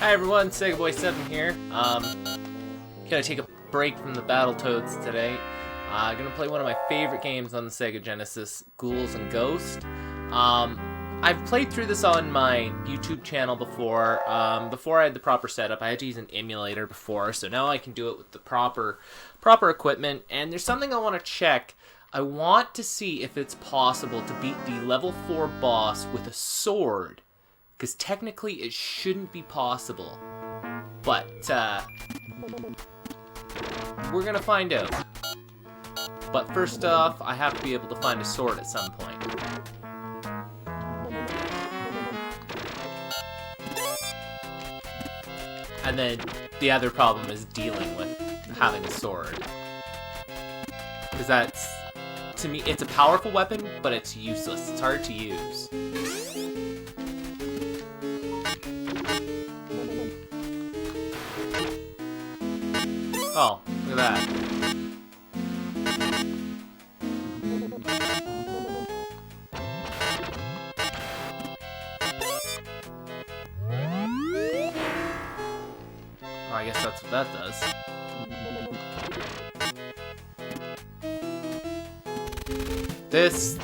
Hi everyone, SegaBoy7 here. Gonna take a break from the Battletoads today. Gonna play one of my favorite games on the Sega Genesis, Ghouls N Ghosts. I've played through this on my YouTube channel before. Before I had the proper setup, I had to use an emulator before, so now I can do it with the proper equipment. And there's something I want to check. I want to see if it's possible to beat the level 4 boss with a sword. Because technically it shouldn't be possible. But, we're gonna find out. But first off, I have to be able to find a sword at some point. And then the other problem is dealing with having a sword. Because that's, to me, it's a powerful weapon, but it's useless. It's hard to use. Oh, look at that. Oh, I guess that's what that does. This,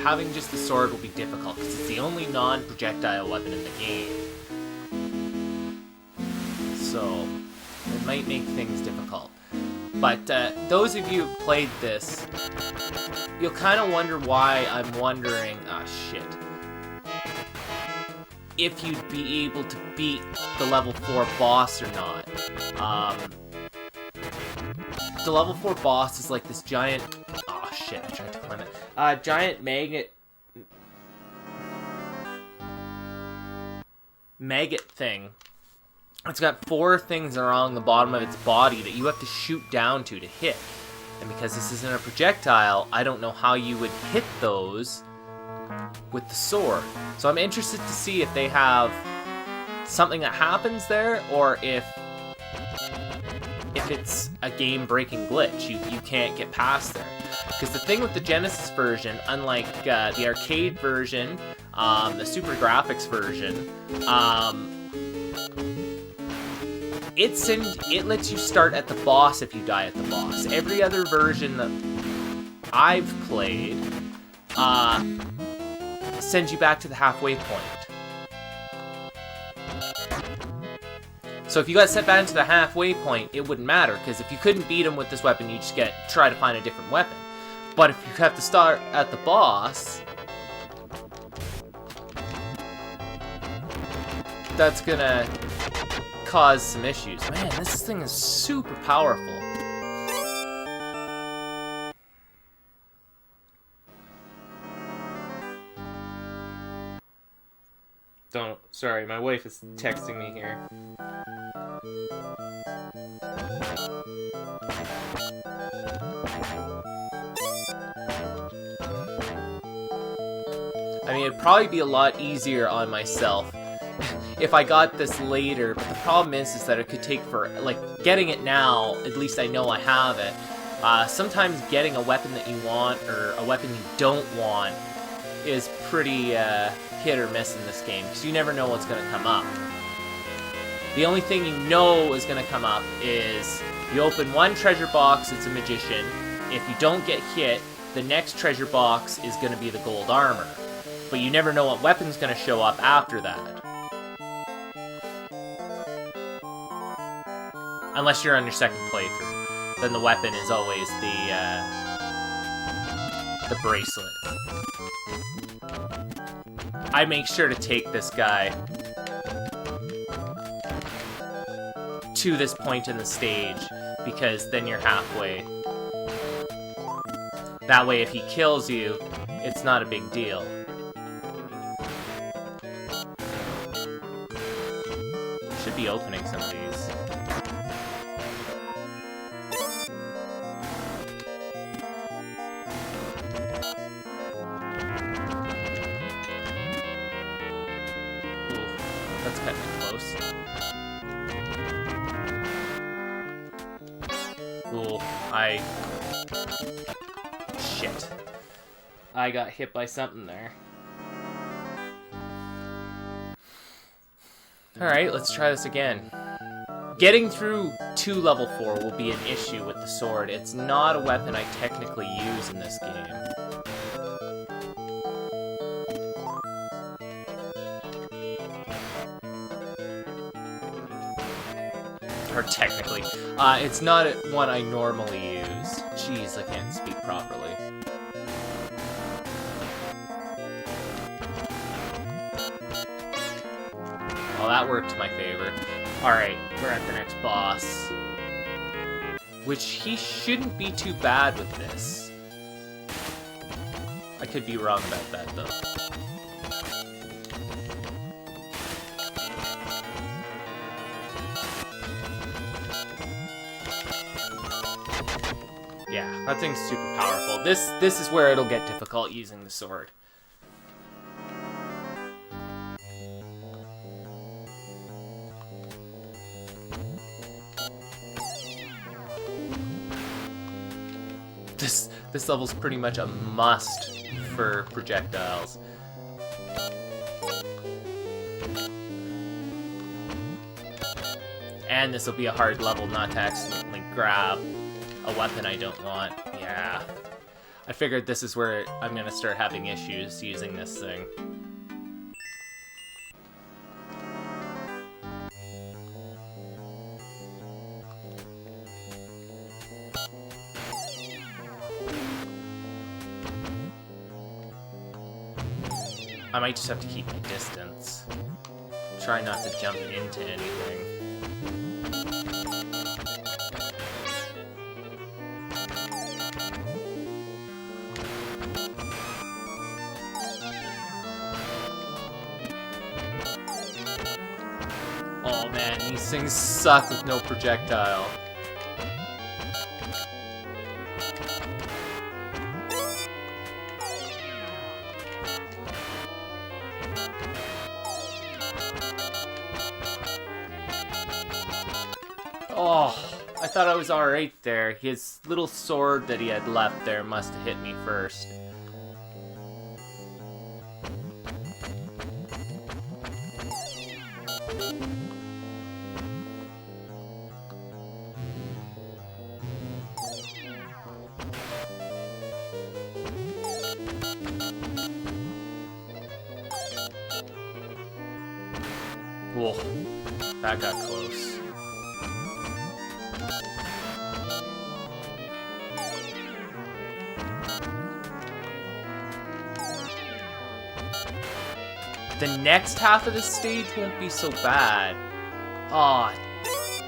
having just the sword will be difficult, because it's the only non-projectile weapon in the game. So it might make things difficult. But those of you who played this, you'll kind of wonder why I'm wondering, if you'd be able to beat the level 4 boss or not. The level 4 boss is like this giant, I tried to climb it. Giant maggot thing. It's got 4 things along the bottom of its body that you have to shoot down to hit. And because this isn't a projectile, I don't know how you would hit those with the sword. So I'm interested to see if they have something that happens there, or if it's a game-breaking glitch. You can't get past there. Because the thing with the Genesis version, unlike the arcade version, the Super Graphics version, it lets you start at the boss if you die at the boss. Every other version that I've played sends you back to the halfway point. So if you got sent back to the halfway point, it wouldn't matter, because if you couldn't beat him with this weapon, you just try to find a different weapon. But if you have to start at the boss, that's gonna cause some issues. Man, this thing is super powerful. Sorry, my wife is texting me here. I mean, it'd probably be a lot easier on myself if I got this later, but the problem is that it could take for, like, getting it now, at least I know I have it. Sometimes getting a weapon that you want, or a weapon you don't want, is pretty, hit or miss in this game, because you never know what's going to come up. The only thing you know is going to come up is, you open one treasure box, it's a magician. If you don't get hit, the next treasure box is going to be the gold armor. But you never know what weapon's going to show up after that. Unless you're on your second playthrough. Then the weapon is always the bracelet. I make sure to take this guy to this point in the stage, because then you're halfway. That way, if he kills you, it's not a big deal. Should be opening some of these. That's cutting it close. Ooh, shit. I got hit by something there. Alright, let's try this again. Getting through to level 4 will be an issue with the sword. It's not a weapon I technically use in this game. Or technically. It's not one I normally use. Jeez, I can't speak properly. Well, that worked to my favor. Alright, we're at the next boss. Which he shouldn't be too bad with this. I could be wrong about that, though. Yeah, that thing's super powerful. This is where it'll get difficult using the sword. This level's pretty much a must for projectiles. And this will be a hard level not to accidentally grab a weapon I don't want. Yeah. I figured this is where I'm gonna start having issues using this thing. I might just have to keep my distance. Try not to jump into anything. Oh man, these things suck with no projectile. Oh, I thought I was alright there. His little sword that he had left there must have hit me first. Whoa, that got close. The next half of the stage won't be so bad. Aw,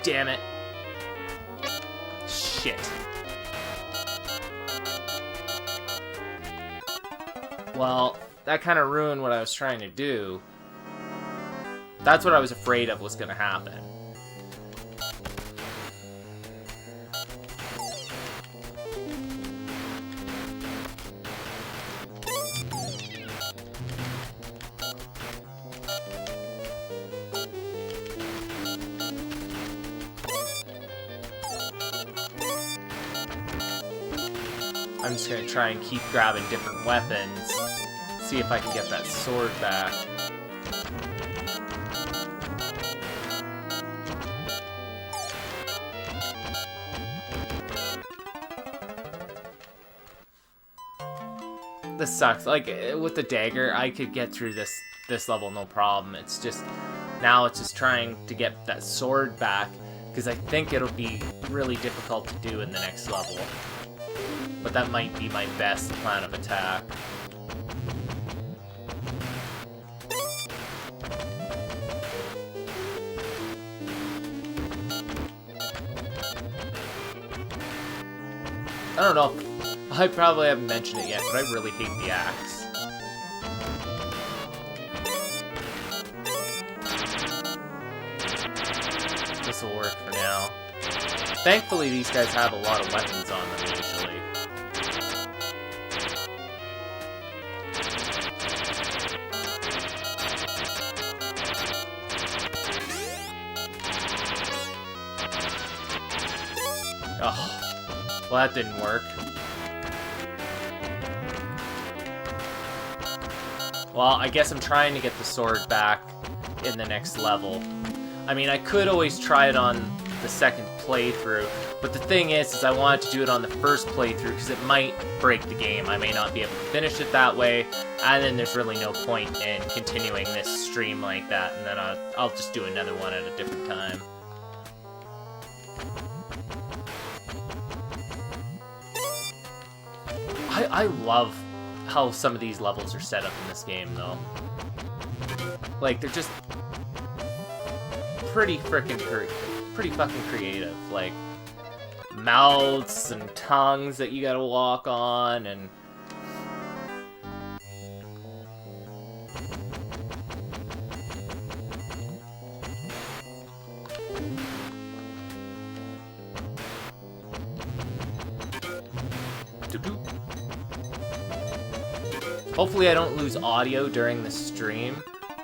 damn it. Shit. Well, that kind of ruined what I was trying to do. That's what I was afraid of was gonna happen. I'm just gonna try and keep grabbing different weapons. See if I can get that sword back. This sucks. Like, with the dagger, I could get through this level no problem. It's just, now it's just trying to get that sword back, because I think it'll be really difficult to do in the next level. But that might be my best plan of attack. I don't know. I probably haven't mentioned it yet, but I really hate the axe. This will work for now. Thankfully, these guys have a lot of weapons on them usually. Oh, well, that didn't work. Well, I guess I'm trying to get the sword back in the next level. I mean, I could always try it on the second playthrough, but the thing is I wanted to do it on the first playthrough because it might break the game. I may not be able to finish it that way, and then there's really no point in continuing this stream like that, and then I'll just do another one at a different time. I love how some of these levels are set up in this game, though. Like, they're just pretty fucking creative. Like, mouths and tongues that you gotta walk on, and hopefully I don't lose audio during the stream.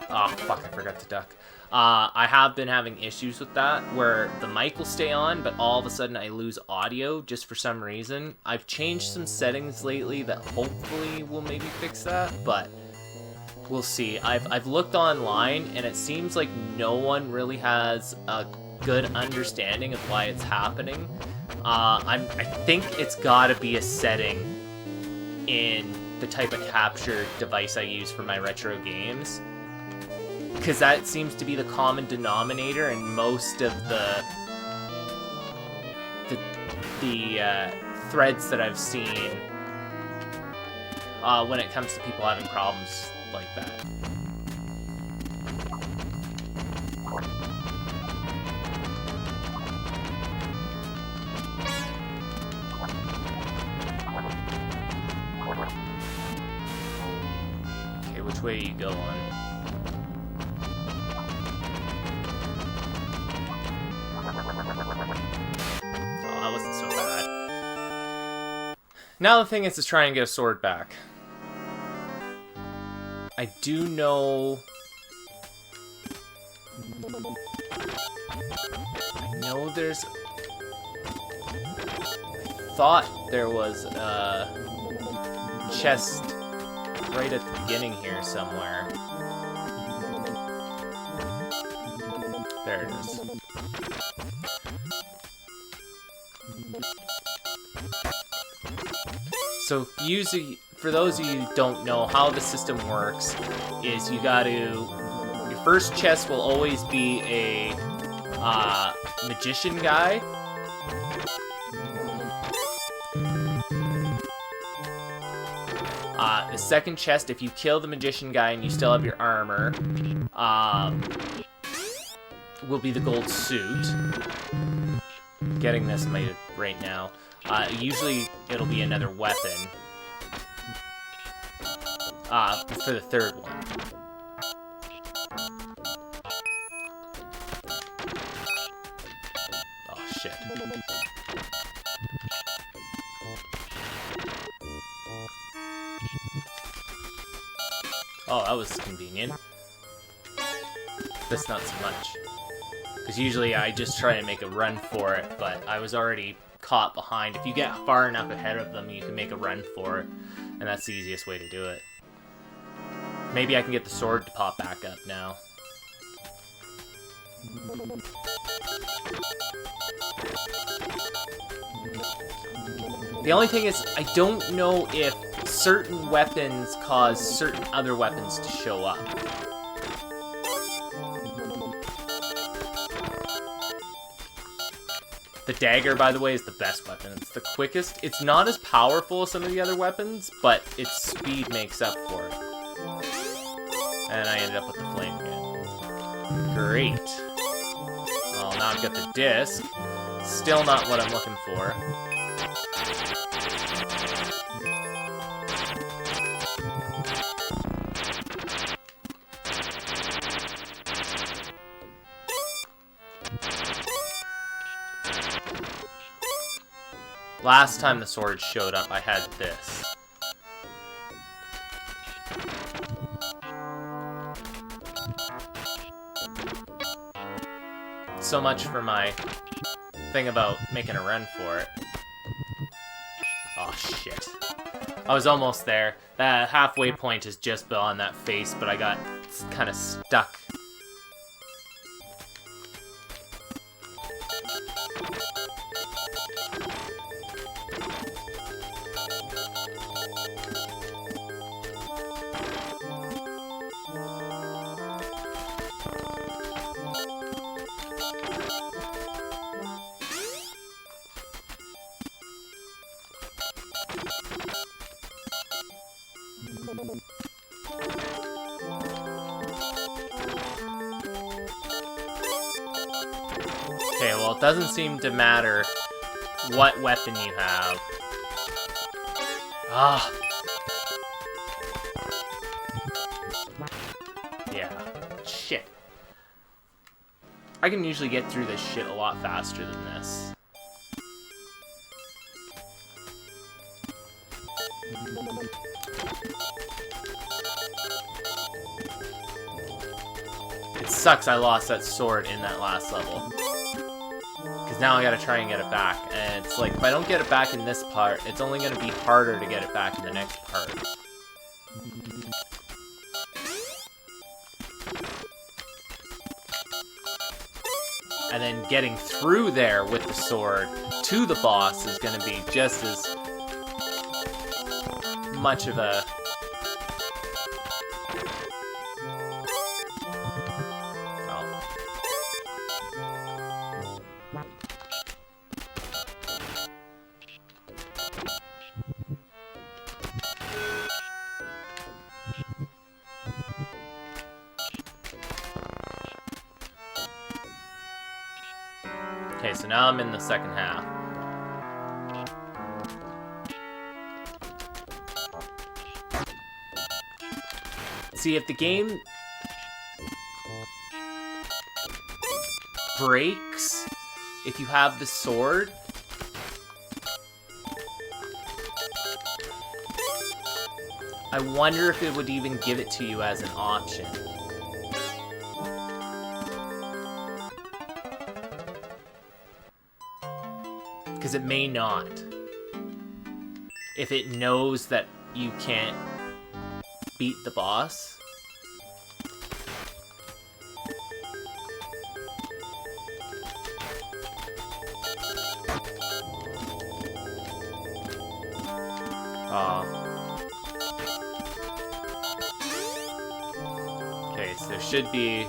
Oh, fuck, I forgot to duck. I have been having issues with that, where the mic will stay on, but all of a sudden I lose audio just for some reason. I've changed some settings lately that hopefully will maybe fix that, but we'll see. I've looked online, and it seems like no one really has a good understanding of why it's happening. I think it's gotta be a setting in the type of capture device I use for my retro games, because that seems to be the common denominator in most of the threads that I've seen when it comes to people having problems like that. Okay, which way are you going? Oh, that wasn't so bad. Now the thing is to try and get a sword back. I do know... I know there's... I thought there was a chest right at the beginning here somewhere. There it is. So for those of you who don't know how the system works, is you gotta... Your first chest will always be a magician guy. The second chest, if you kill the magician guy and you still have your armor, will be the gold suit. Getting this made right now. Usually it'll be another weapon. For the third one. Oh, shit. Oh, that was convenient. This not so much. Because usually I just try and make a run for it, but I was already caught behind. If you get far enough ahead of them, you can make a run for it, and that's the easiest way to do it. Maybe I can get the sword to pop back up now. The only thing is, I don't know if certain weapons cause certain other weapons to show up. The dagger, by the way, is the best weapon. It's the quickest. It's not as powerful as some of the other weapons, but its speed makes up for it. And I ended up with the flame again. Great. Well, now I've got the disc. Still not what I'm looking for. Last time the sword showed up, I had this. So much for my thing about making a run for it. Oh, shit. I was almost there. That halfway point is just beyond that face, but I got kind of stuck Okay, well, it doesn't seem to matter what weapon you have. Ah. Yeah. Shit. I can usually get through this shit a lot faster than this. It sucks I lost that sword in that last level. Because now I gotta try and get it back. And it's like, if I don't get it back in this part, it's only gonna be harder to get it back in the next part. And then getting through there with the sword to the boss is gonna be just as much of a... Okay, so now I'm in the second half. See, if the game breaks if you have the sword, I wonder if it would even give it to you as an option. Because it may not. If it knows that you can't beat the boss. Okay, so there should be...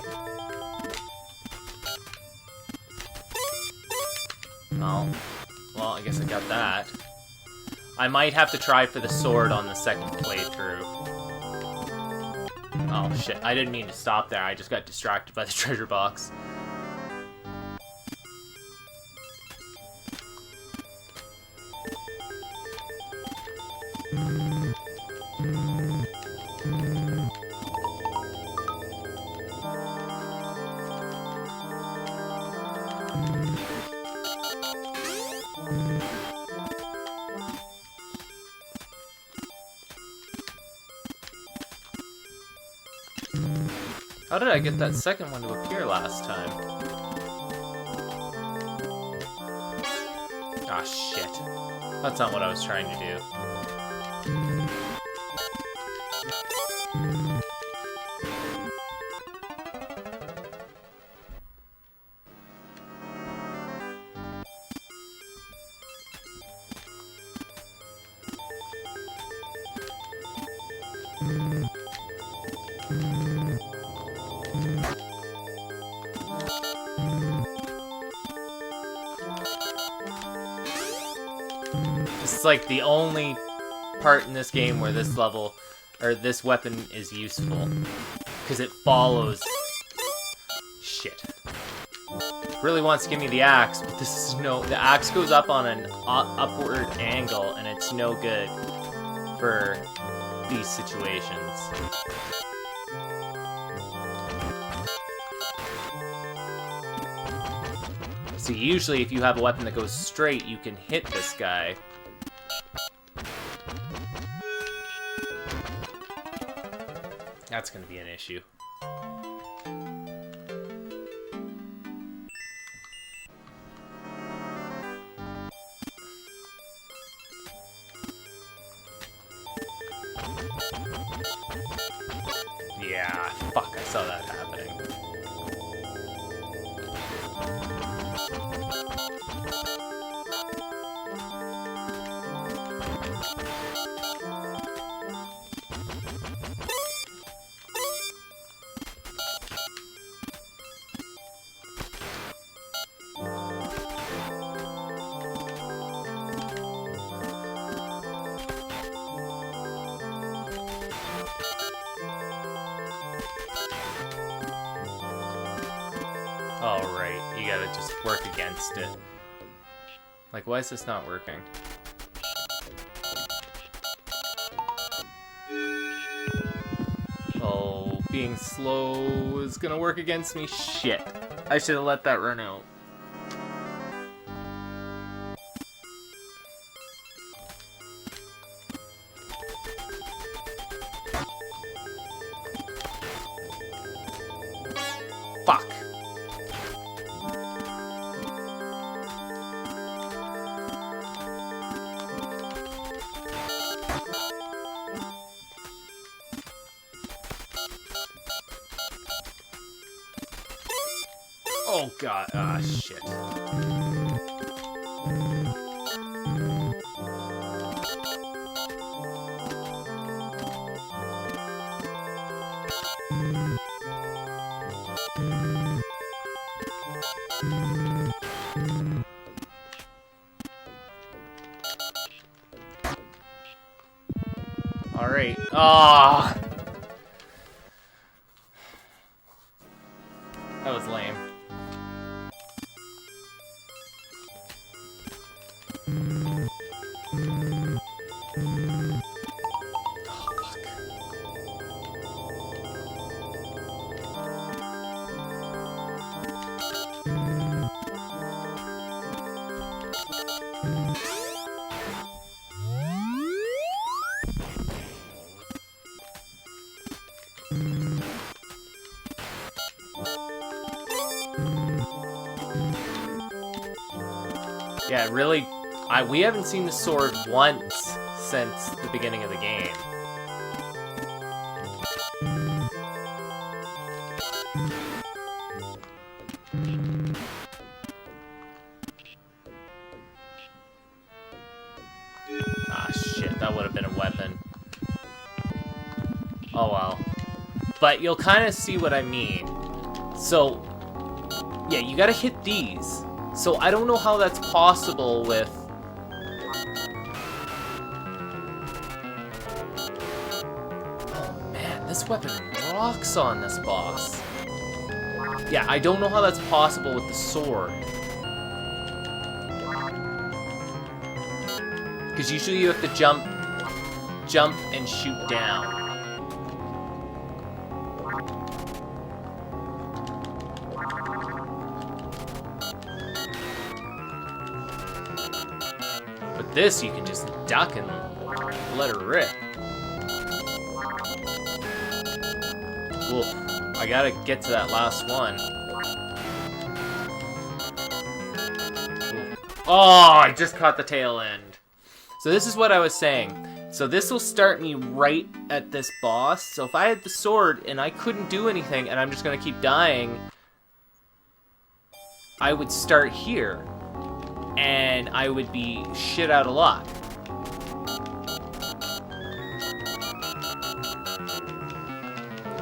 Oh. Well, I guess I got that. I might have to try for the sword on the second playthrough. Oh, shit. I didn't mean to stop there. I just got distracted by the treasure box. How did I get that second one to appear last time? Ah, shit. That's not what I was trying to do. It's like the only part in this game where this level, or this weapon is useful. Because it follows... Shit. Really wants to give me the axe, but this is no... The axe goes up on an upward angle, and it's no good for these situations. So usually if you have a weapon that goes straight, you can hit this guy. That's gonna be an issue. Yeah, fuck, I saw that happening. Oh, right. You gotta just work against it. Like, why is this not working? Oh, being slow is gonna work against me? Shit. I should have let that run out. Fuck. Oh god, ah, shit. Alright. Ah! That was lame. Yeah, really, we haven't seen the sword once since the beginning of the game. Ah, shit, that would have been a weapon. Oh well. But you'll kind of see what I mean. So, yeah, you gotta hit these. So I don't know how that's possible with... Oh man, this weapon rocks on this boss. Yeah, I don't know how that's possible with the sword. Because usually you have to jump and shoot down. But this, you can just duck and let her rip. Oof. I gotta get to that last one. Oof. Oh, I just caught the tail end. So this is what I was saying. So this will start me right at this boss. So if I had the sword and I couldn't do anything and I'm just gonna keep dying, I would start here. And I would be shit out of luck.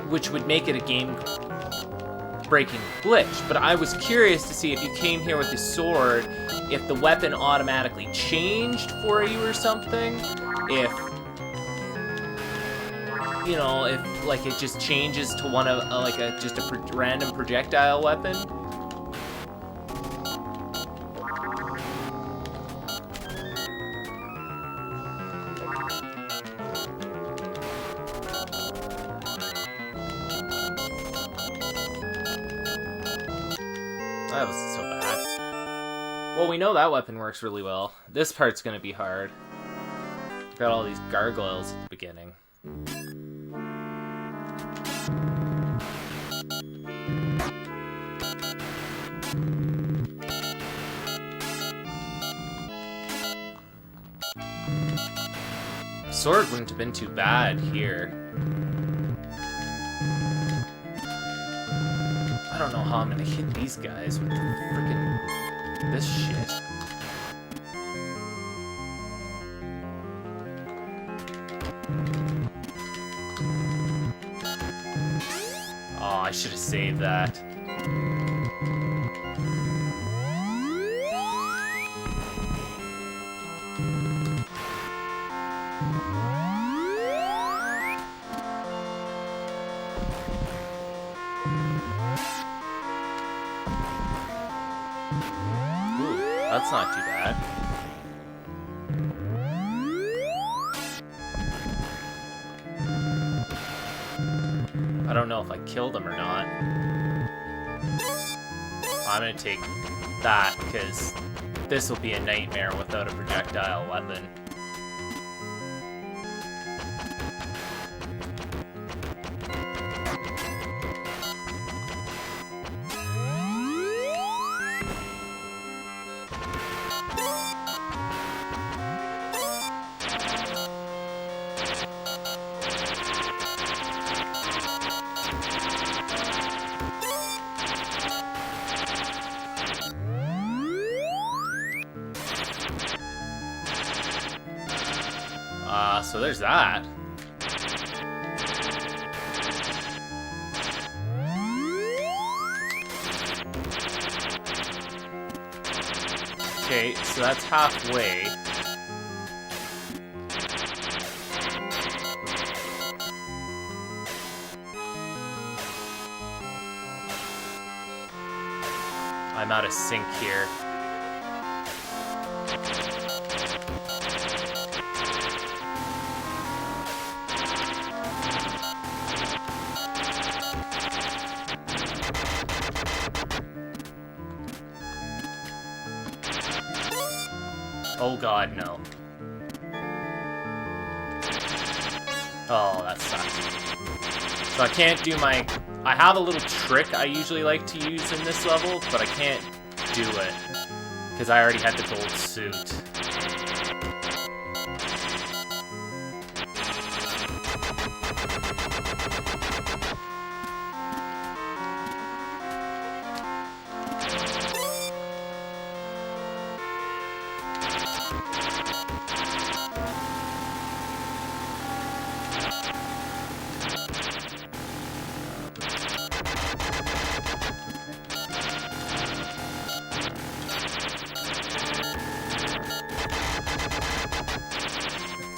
Which would make it a game-breaking glitch. But I was curious to see if you came here with the sword, if the weapon automatically changed for you or something. If, you know, if like it just changes to one of just a random projectile weapon. That wasn't so bad. Well, we know that weapon works really well. This part's gonna be hard. Got all these gargoyles at the beginning. Sword wouldn't have been too bad here. I don't know how I'm gonna hit these guys with the freaking This shit. Oh, I should have saved that. That's not too bad. I don't know if I killed him or not. I'm gonna take that, because this will be a nightmare without a projectile weapon. So there's that. Okay, so that's halfway. I'm out of sync here. Oh god, no. Oh, that sucks. So I can't do my... I have a little trick I usually like to use in this level, but I can't do it. Because I already had the gold suit.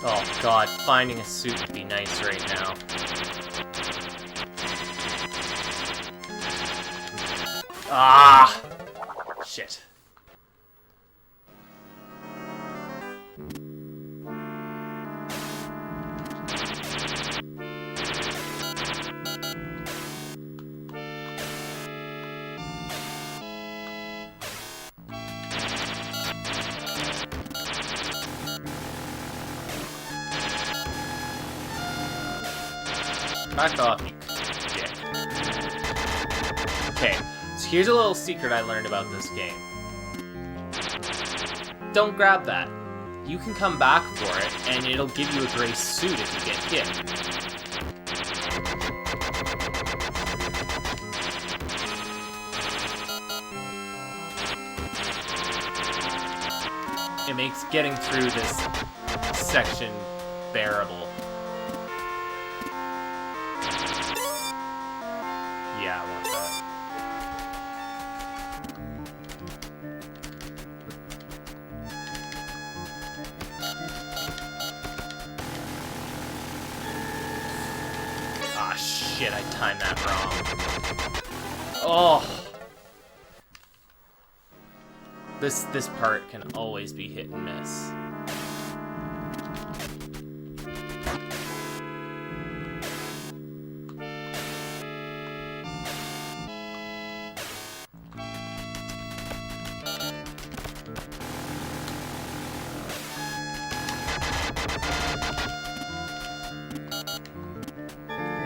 Oh god, finding a suit would be nice right now. Ah! Shit. Back off, you dick. Okay, so here's a little secret I learned about this game. Don't grab that. You can come back for it, and it'll give you a gray suit if you get hit. It makes getting through this section bearable. Yeah, I want that. Ah, shit, I timed that wrong. Oh! This part can always be hit and miss.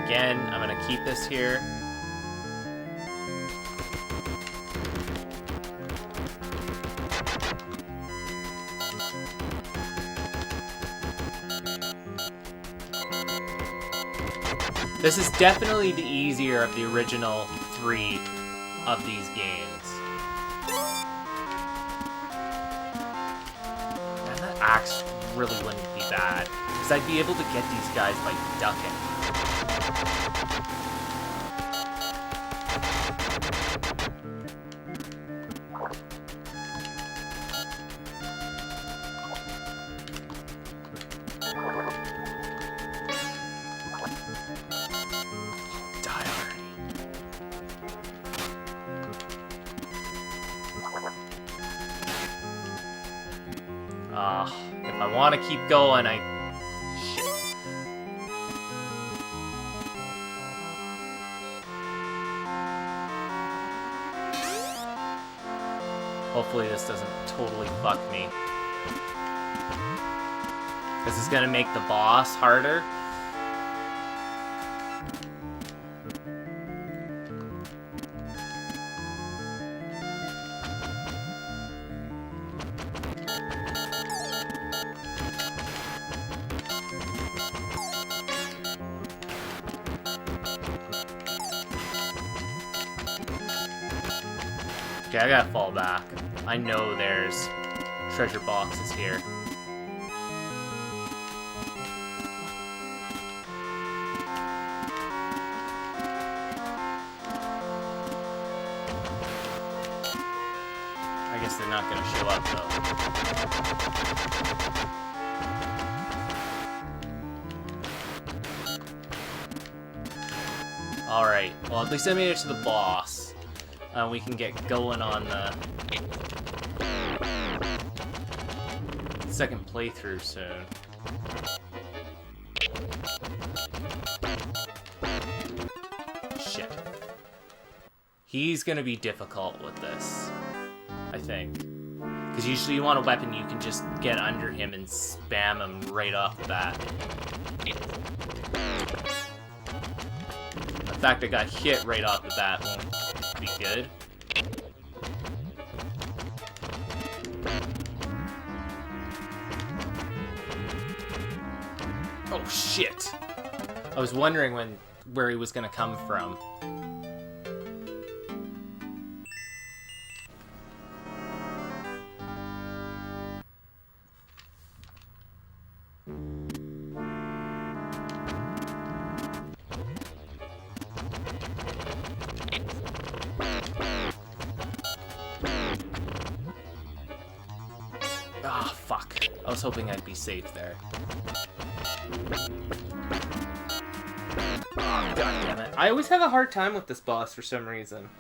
Again, I'm gonna keep this here. This is definitely the easier of the original 3 of these games. axe really wouldn't be bad. Because I'd be able to get these guys by ducking. If I want to keep going, Shit. Hopefully this doesn't totally fuck me. This is gonna make the boss harder. Okay, I gotta fall back. I know there's treasure boxes here. I guess they're not gonna show up though. Alright, well at least I made it to the boss. We can get going on the second playthrough soon. Shit. He's gonna be difficult with this, I think. Because usually you want a weapon you can just get under him and spam him right off the bat. The fact I got hit right off the bat won't be good. Oh shit! I was wondering where he was gonna come from. Ah, fuck. I was hoping I'd be safe there. Oh, god damn it. I always have a hard time with this boss for some reason.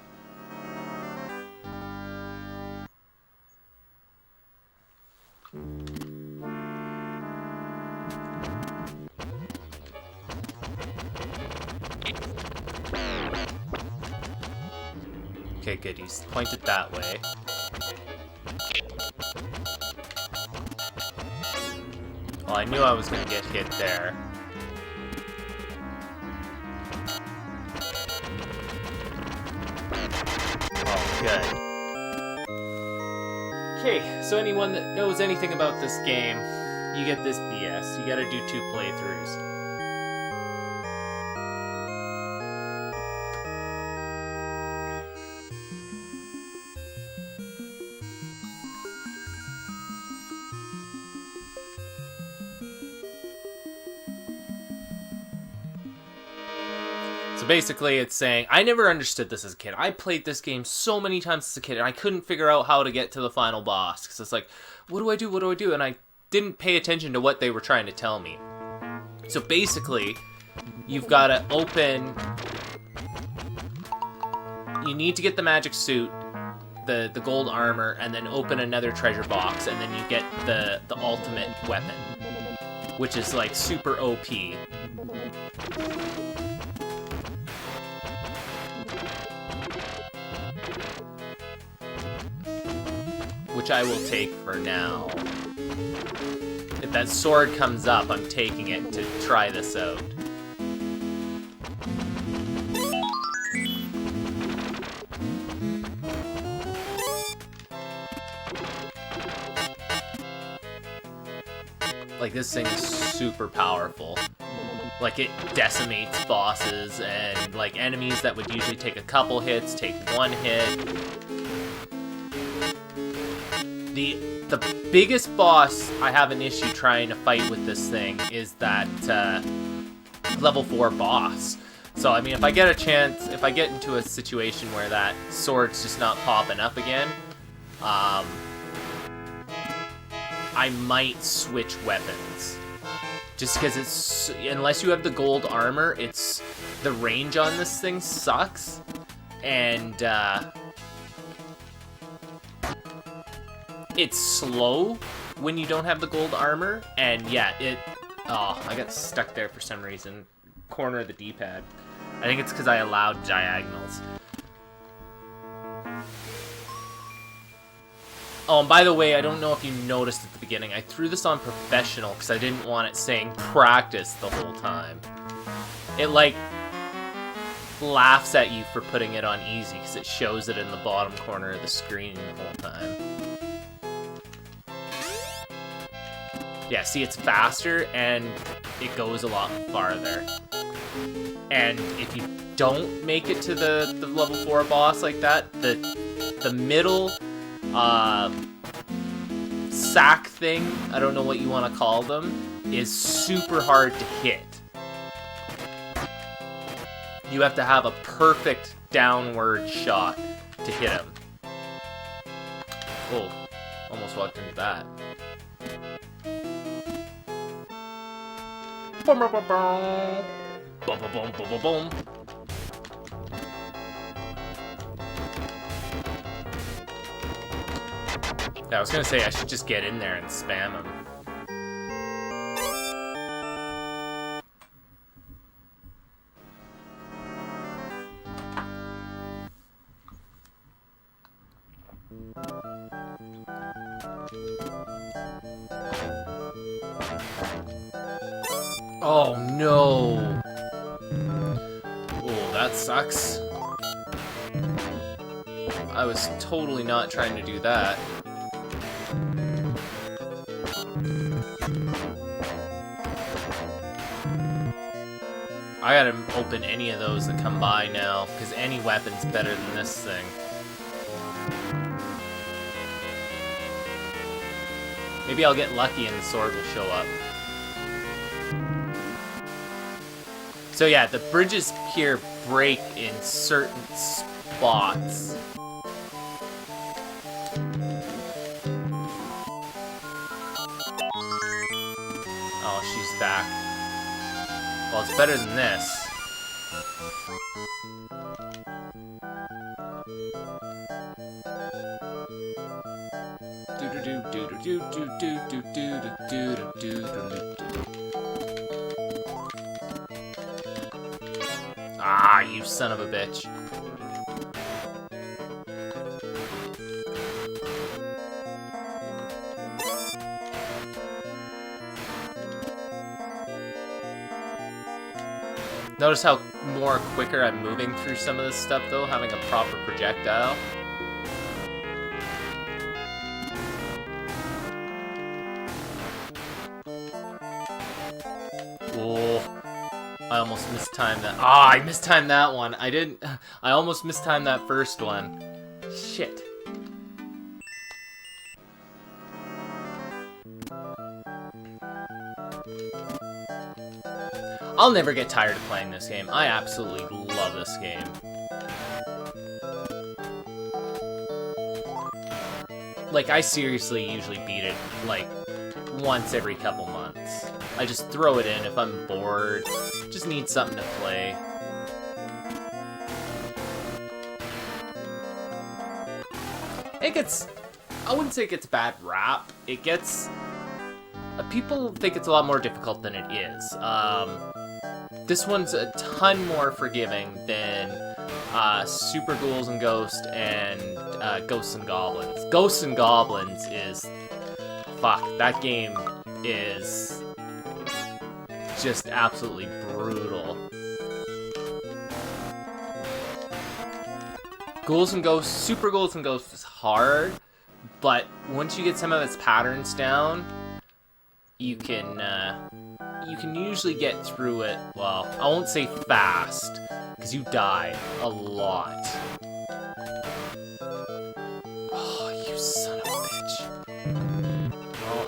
Okay, good. He's pointed that way. Well, I knew I was gonna get hit there. Oh, good. Okay, so anyone that knows anything about this game, you get this BS. You gotta do 2 playthroughs. So basically it's saying, I never understood this as a kid. I played this game so many times as a kid, and I couldn't figure out how to get to the final boss. Because it's like, what do I do? What do I do? And I didn't pay attention to what they were trying to tell me. So basically, you've got to open... You need to get the magic suit, the gold armor, and then open another treasure box, and then you get the ultimate weapon. Which is like super OP. Which I will take for now. If that sword comes up, I'm taking it to try this out. Like, this thing is super powerful. Like, it decimates bosses, and like enemies that would usually take a couple hits take 1 hit. The biggest boss I have an issue trying to fight with this thing is that level 4 boss. So, I mean, if I get a chance, if I get into a situation where that sword's just not popping up again, I might switch weapons. Just because it's, unless you have the gold armor, the range on this thing sucks. And, it's slow when you don't have the gold armor. And yeah, I got stuck there for some reason. Corner of the D-pad. I think it's because I allowed diagonals. Oh, and by the way, I don't know if you noticed at the beginning, I threw this on professional because I didn't want it saying practice the whole time. It, like, laughs at you for putting it on easy because it shows it in the bottom corner of the screen the whole time. Yeah, see, it's faster and it goes a lot farther. And if you don't make it to the level 4 boss like that, the middle sack thing, I don't know what you want to call them, is super hard to hit. You have to have a perfect downward shot to hit him. Oh, almost walked into that. Boom, boom, boom, boom. Boom, boom, boom, boom, boom, boom. Yeah, I was gonna say I should just get in there and spam him. Oh no! Oh, that sucks. I was totally not trying to do that. I gotta open any of those that come by now, because any weapon's better than this thing. Maybe I'll get lucky and the sword will show up. So yeah, the bridges here break in certain spots. Oh, she's back. Well, it's better than this. Ah, you son of a bitch. Notice how more quicker I'm moving through some of this stuff, though, having a proper projectile. Oh, I almost mistimed that. Ah, I mistimed that one. I almost mistimed that first one. Shit. I'll never get tired of playing this game. I absolutely love this game. Like, I seriously usually beat it, like, once every couple months. I just throw it in if I'm bored. Just need something to play. It gets... I wouldn't say it gets bad rap. It gets... people think it's a lot more difficult than it is. This one's a ton more forgiving than Super Ghouls and Ghosts and Ghosts and Goblins. Ghosts and Goblins is... Fuck, that game is just absolutely brutal. Ghouls and Ghosts, Super Ghouls and Ghosts is hard, but once you get some of its patterns down, you can usually get through it, well, I won't say fast, because you die a lot. Oh, you son of a bitch.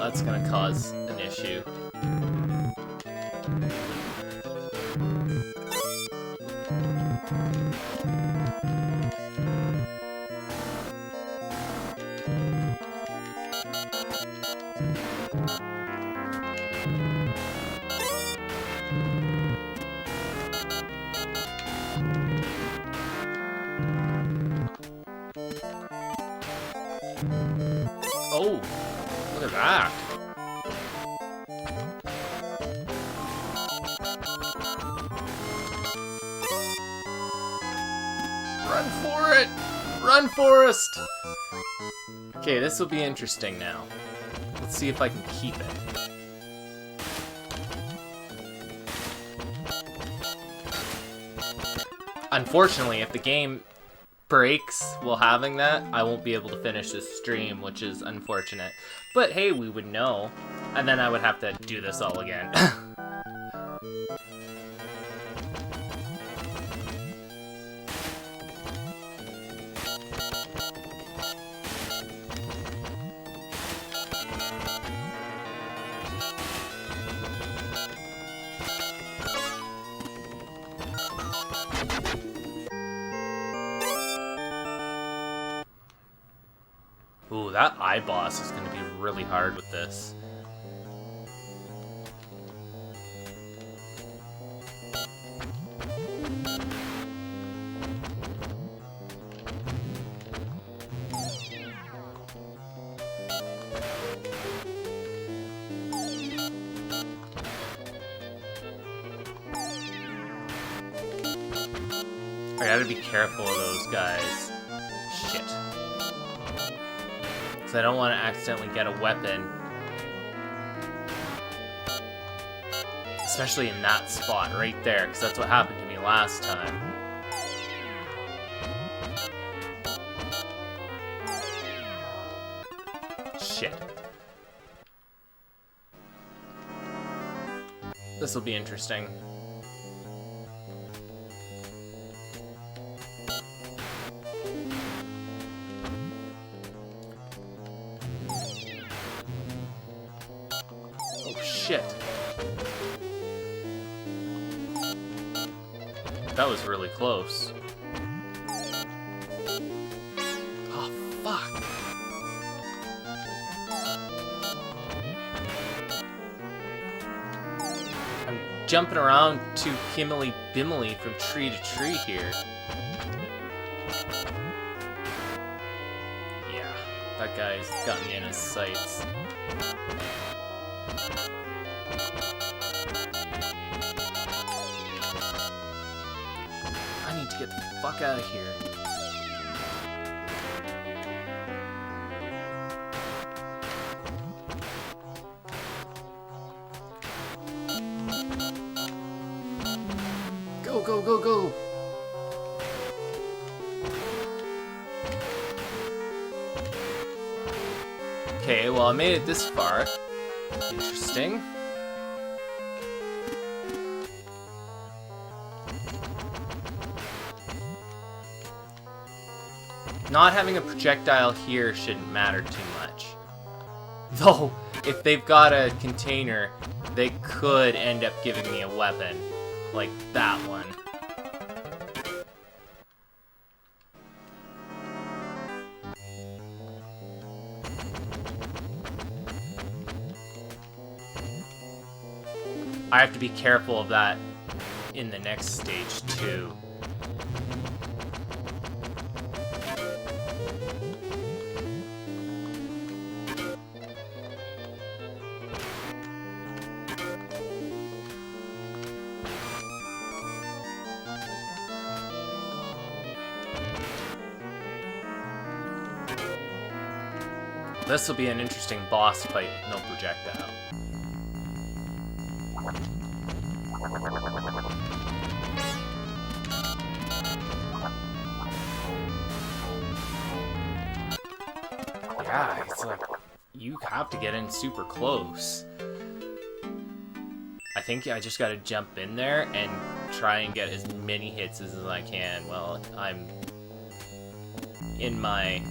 that's gonna cause an issue. Oh, look at that. Run for it! Run, Forest! Okay, this will be interesting now. Let's see if I can keep it. Unfortunately, if the game breaks while having that, I won't be able to finish this stream, which is unfortunate. But hey, we would know, and then I would have to do this all again. Ooh, that eye boss is going to be really hard with this. I gotta be careful of those guys. Shit. Because I don't want to accidentally get a weapon. Especially in that spot right there, because that's what happened to me last time. Shit. This will be interesting. Shit. That was really close. Oh, fuck. I'm jumping around too himmily-bimmily from tree to tree here. Yeah, that guy's got me in his sights. To get the fuck out of here. Go, go, go, go! Okay, well I made it this far. Interesting. Not having a projectile here shouldn't matter too much. Though, if they've got a container, they could end up giving me a weapon. Like that one. I have to be careful of that in the next stage too. This will be an interesting boss fight with no projectile. Yeah, it's like, you have to get in super close. I think I just gotta jump in there and try and get as many hits as I can. Well, I'm in my...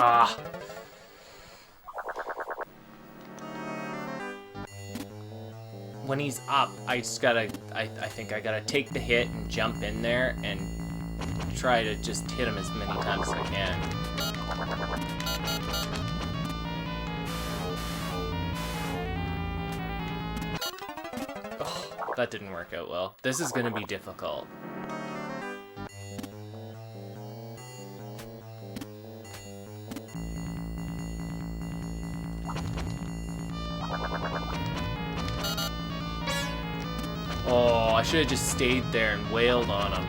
Ah. When he's up, I just gotta, I think I gotta take the hit and jump in there and try to just hit him as many times as I can. Oh, that didn't work out well. This is gonna be difficult. Oh, I should have just stayed there and wailed on him.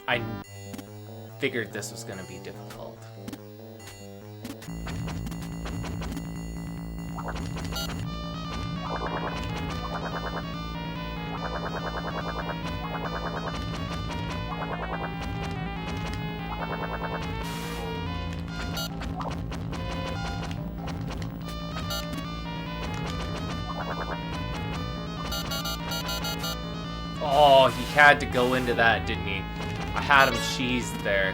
I figured this was gonna be difficult. Oh, he had to go into that, didn't he? I had him cheesed there.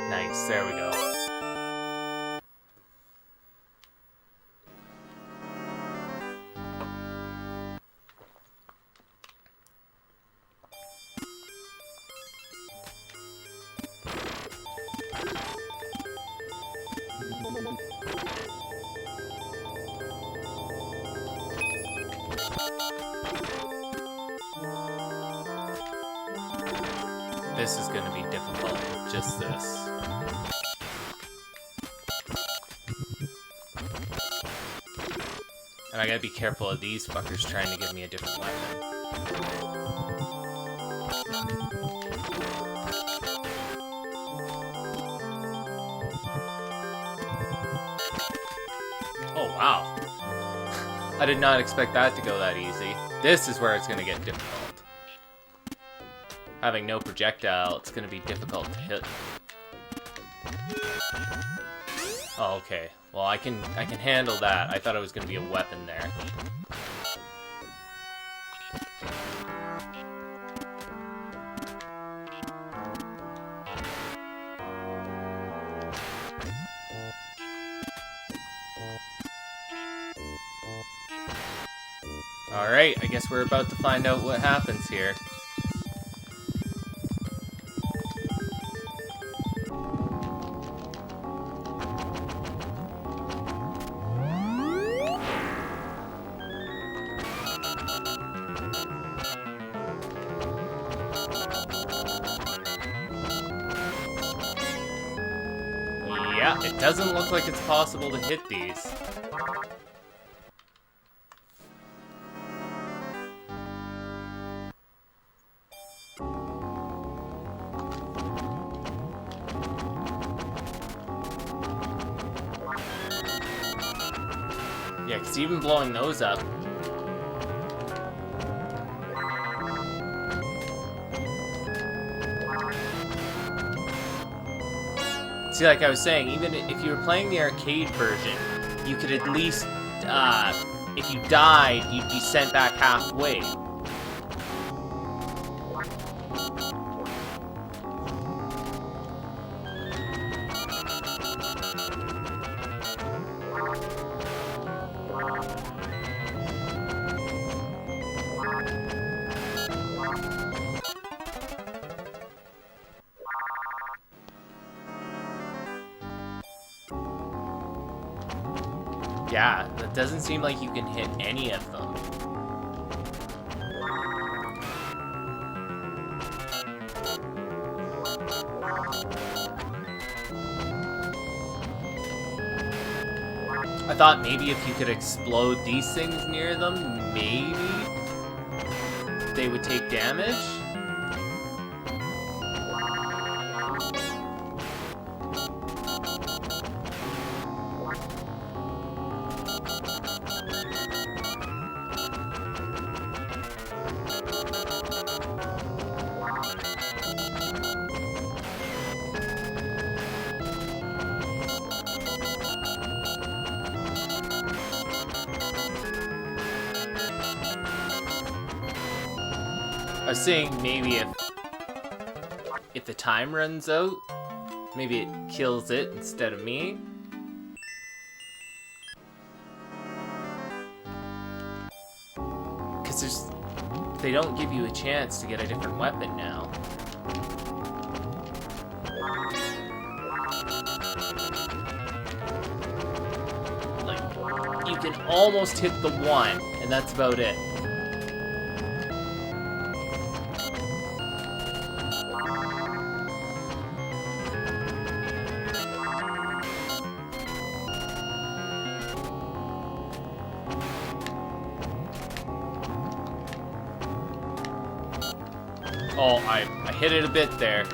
Nice, there we go. This is gonna be difficult, just this. And I gotta be careful of these fuckers trying to give me a different weapon. Oh, wow. I did not expect that to go that easy. This is where it's gonna get difficult. Having no projectile, it's gonna be difficult to hit. Oh, okay. Well, I can handle that. I thought it was gonna be a weapon there. Alright, I guess we're about to find out what happens here. Yeah, it doesn't look like it's possible to hit these. Yeah, because even blowing those up. See, like I was saying, even if you were playing the arcade version, you could at least, if you died, you'd be sent back halfway. Yeah, that doesn't seem like you can hit any of them. I thought maybe if you could explode these things near them, maybe they would take damage. I was saying maybe if the time runs out, maybe it kills it instead of me. Because they don't give you a chance to get a different weapon now. Like, you can almost hit the one, and that's about it. Oh, I hit it a bit there.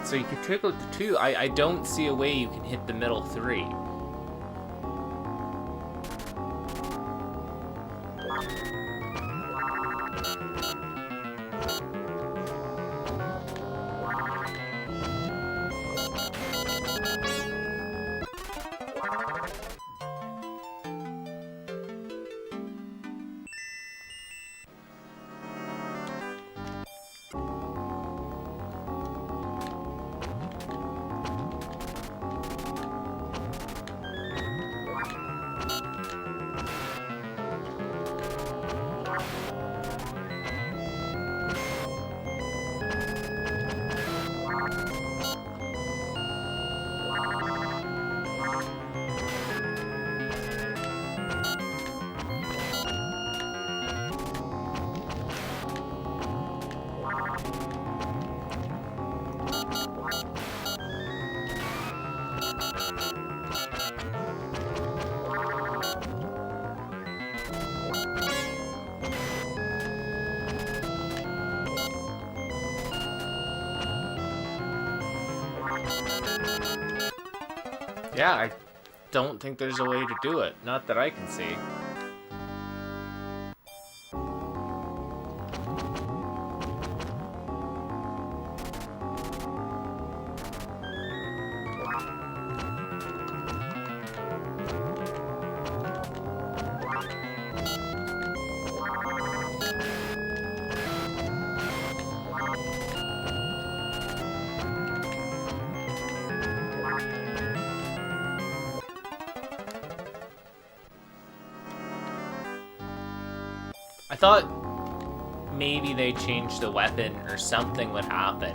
So you can trickle to 2. I don't see a way you can hit the middle 3. Yeah, I don't think there's a way to do it. Not that I can see. I thought maybe they changed the weapon or something would happen.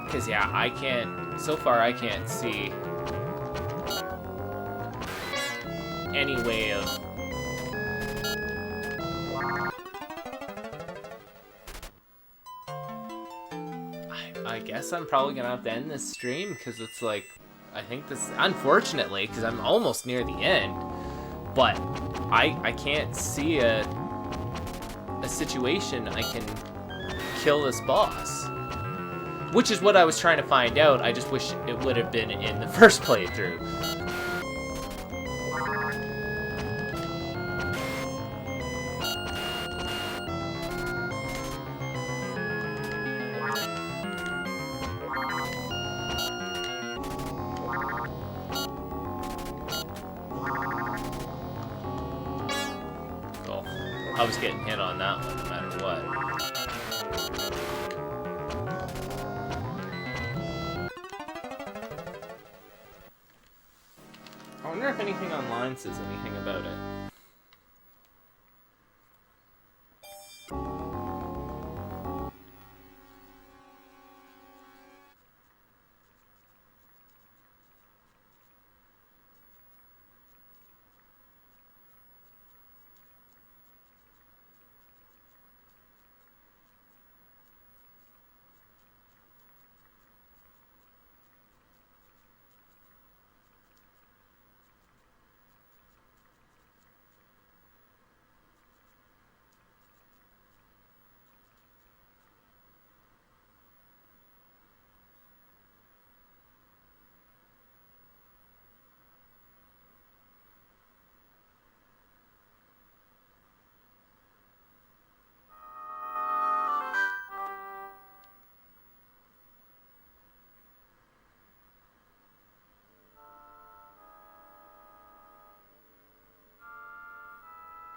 Because, yeah, I can't... So far, I can't see any way of... I guess I'm probably gonna have to end this stream, because it's like... I think this... Unfortunately, because I'm almost near the end. But I can't see a situation I can kill this boss. Which is what I was trying to find out. I just wish it would have been in the first playthrough. I was getting hit on that one no matter what. I wonder if anything online says anything about it.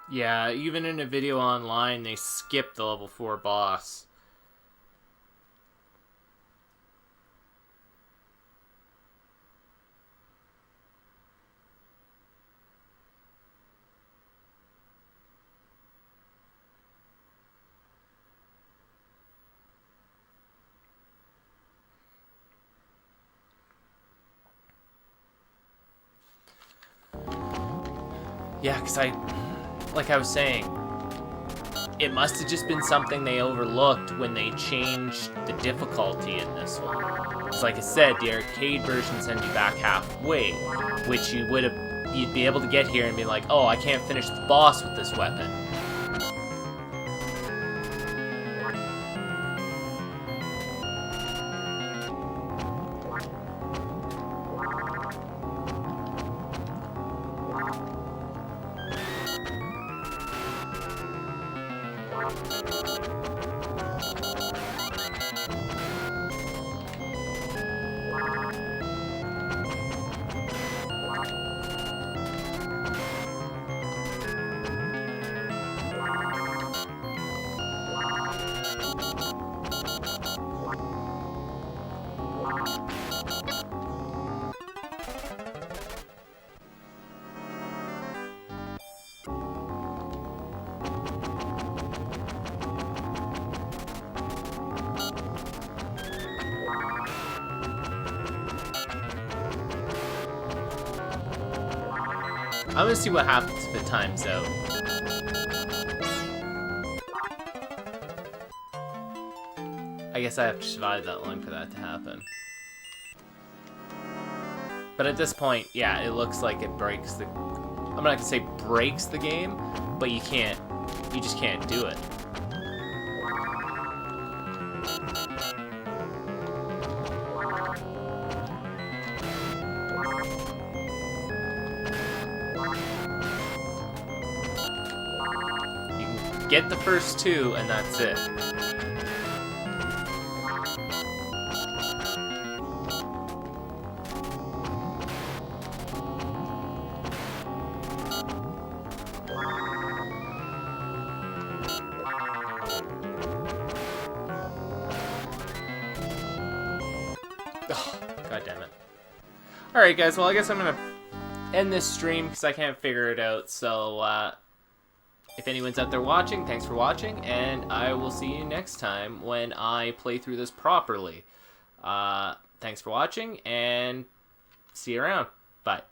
Yeah, even in a video online, they skip the level 4 boss. Yeah, because like I was saying, it must have just been something they overlooked when they changed the difficulty in this one. Because like I said, the arcade version sends you back halfway, which you'd be able to get here and be like, oh, I can't finish the boss with this weapon. I'm gonna see what happens if it times out. I guess I have to survive that long for that to happen. But at this point, yeah, it looks like it breaks the... I'm not gonna say breaks the game, but you just can't do it. Get the first two, and that's it. Oh, God damn it. Alright guys, well I guess I'm gonna end this stream because I can't figure it out, so if anyone's out there watching, thanks for watching, and I will see you next time when I play through this properly. Thanks for watching, and see you around. Bye.